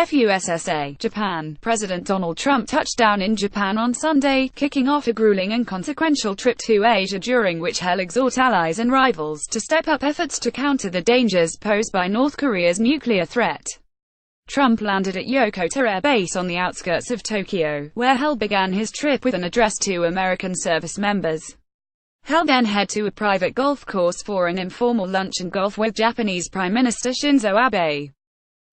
FUSSA, Japan. President Donald Trump touched down in Japan on Sunday, kicking off a grueling and consequential trip to Asia during which he'll exhort allies and rivals to step up efforts to counter the dangers posed by North Korea's nuclear threat. Trump landed at Yokota Air Base on the outskirts of Tokyo, where Hell began his trip with an address to American service members. Hell then head to a private golf course for an informal lunch and golf with Japanese Prime Minister Shinzo Abe.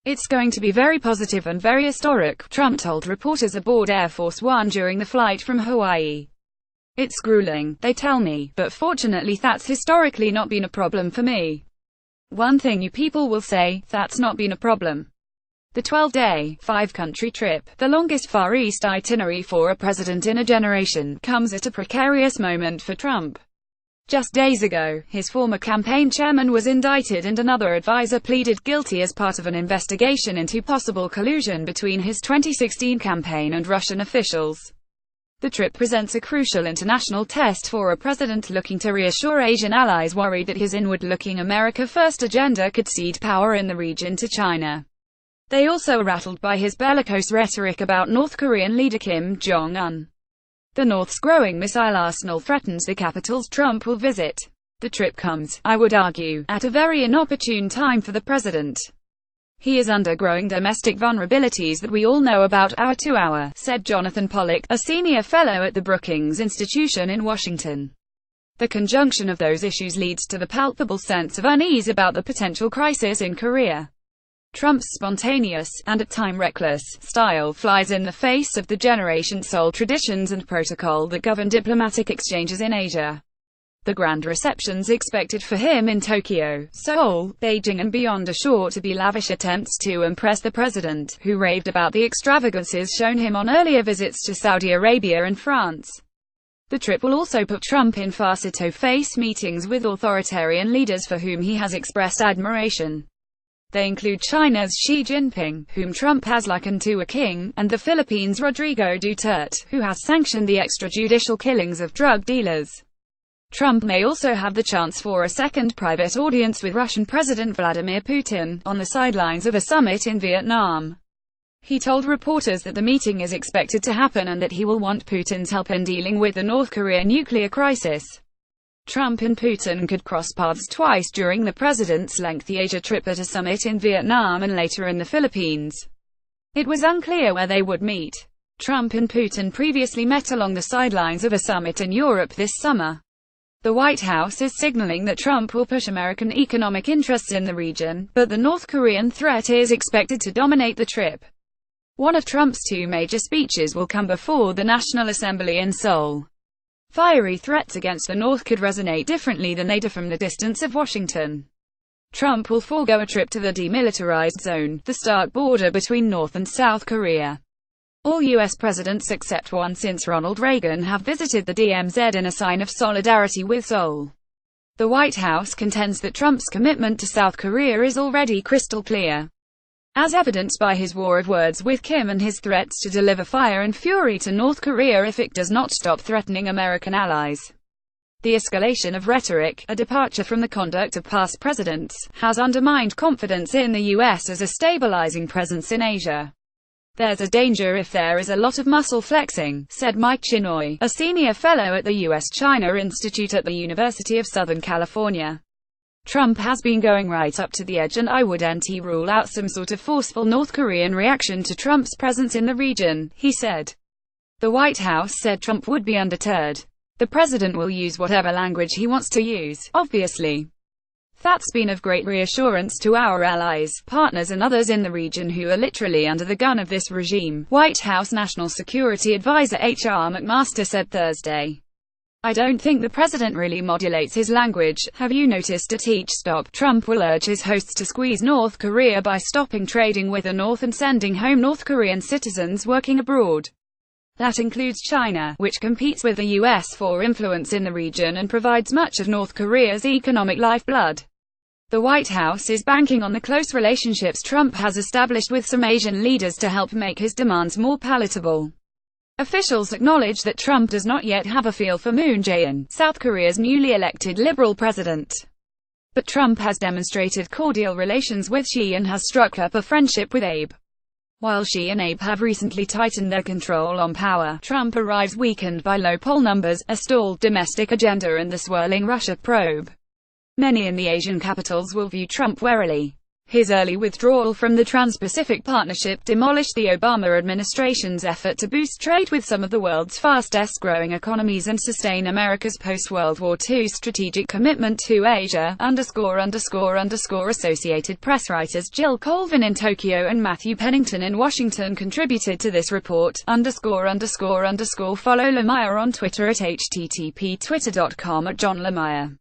"It's going to be very positive and very historic," Trump told reporters aboard Air Force One during the flight from Hawaii. "It's grueling, they tell me, but fortunately that's historically not been a problem for me. One thing you people will say, that's not been a problem." The 12-day, 5-country trip, the longest Far East itinerary for a president in a generation, comes at a precarious moment for Trump. Just days ago, his former campaign chairman was indicted and another advisor pleaded guilty as part of an investigation into possible collusion between his 2016 campaign and Russian officials. The trip presents a crucial international test for a president looking to reassure Asian allies worried that his inward-looking America First agenda could cede power in the region to China. They also are rattled by his bellicose rhetoric about North Korean leader Kim Jong-un. The North's growing missile arsenal threatens the capitals Trump will visit. The trip comes, I would argue, at a very inopportune time for the president. He is under growing domestic vulnerabilities that we all know about hour to hour, said Jonathan Pollock, a senior fellow at the Brookings Institution in Washington. The conjunction of those issues leads to the palpable sense of unease about the potential crisis in Korea. Trump's spontaneous, and at times reckless, style flies in the face of the generations-old traditions and protocol that govern diplomatic exchanges in Asia. The grand receptions expected for him in Tokyo, Seoul, Beijing and beyond are sure to be lavish attempts to impress the president, who raved about the extravagances shown him on earlier visits to Saudi Arabia and France. The trip will also put Trump in face-to-face meetings with authoritarian leaders for whom he has expressed admiration. They include China's Xi Jinping, whom Trump has likened to a king, and the Philippines' Rodrigo Duterte, who has sanctioned the extrajudicial killings of drug dealers. Trump may also have the chance for a second private audience with Russian President Vladimir Putin, on the sidelines of a summit in Vietnam. He told reporters that the meeting is expected to happen and that he will want Putin's help in dealing with the North Korea nuclear crisis. Trump and Putin could cross paths twice during the president's lengthy Asia trip at a summit in Vietnam and later in the Philippines. It was unclear where they would meet. Trump and Putin previously met along the sidelines of a summit in Europe this summer. The White House is signaling that Trump will push American economic interests in the region, but the North Korean threat is expected to dominate the trip. One of Trump's two major speeches will come before the National Assembly in Seoul. Fiery threats against the North could resonate differently than they do from the distance of Washington. Trump will forego a trip to the demilitarized zone, the stark border between North and South Korea. All U.S. presidents except one since Ronald Reagan have visited the DMZ in a sign of solidarity with Seoul. The White House contends that Trump's commitment to South Korea is already crystal clear, as evidenced by his war of words with Kim and his threats to deliver fire and fury to North Korea if it does not stop threatening American allies. The escalation of rhetoric, a departure from the conduct of past presidents, has undermined confidence in the U.S. as a stabilizing presence in Asia. "There's a danger if there is a lot of muscle flexing," said Mike Chinoy, a senior fellow at the U.S.-China Institute at the University of Southern California. "Trump has been going right up to the edge and I wouldn't rule out some sort of forceful North Korean reaction to Trump's presence in the region," he said. The White House said Trump would be undeterred. "The president will use whatever language he wants to use, obviously. That's been of great reassurance to our allies, partners and others in the region who are literally under the gun of this regime," White House National Security Advisor H.R. McMaster said Thursday. "I don't think the president really modulates his language. Have you noticed at each stop, Trump will urge his hosts to squeeze North Korea by stopping trading with the North and sending home North Korean citizens working abroad. That includes China, which competes with the U.S. for influence in the region and provides much of North Korea's economic lifeblood." The White House is banking on the close relationships Trump has established with some Asian leaders to help make his demands more palatable. Officials acknowledge that Trump does not yet have a feel for Moon Jae-in, South Korea's newly elected liberal president. But Trump has demonstrated cordial relations with Xi and has struck up a friendship with Abe. While Xi and Abe have recently tightened their control on power, Trump arrives weakened by low poll numbers, a stalled domestic agenda and the swirling Russia probe. Many in the Asian capitals will view Trump warily. His early withdrawal from the Trans-Pacific Partnership demolished the Obama administration's effort to boost trade with some of the world's fastest-growing economies and sustain America's post-World War II strategic commitment to Asia. Associated Press writers Jill Colvin in Tokyo and Matthew Pennington in Washington contributed to this report. Follow Lemire on Twitter at http://twitter.com/John Lemire.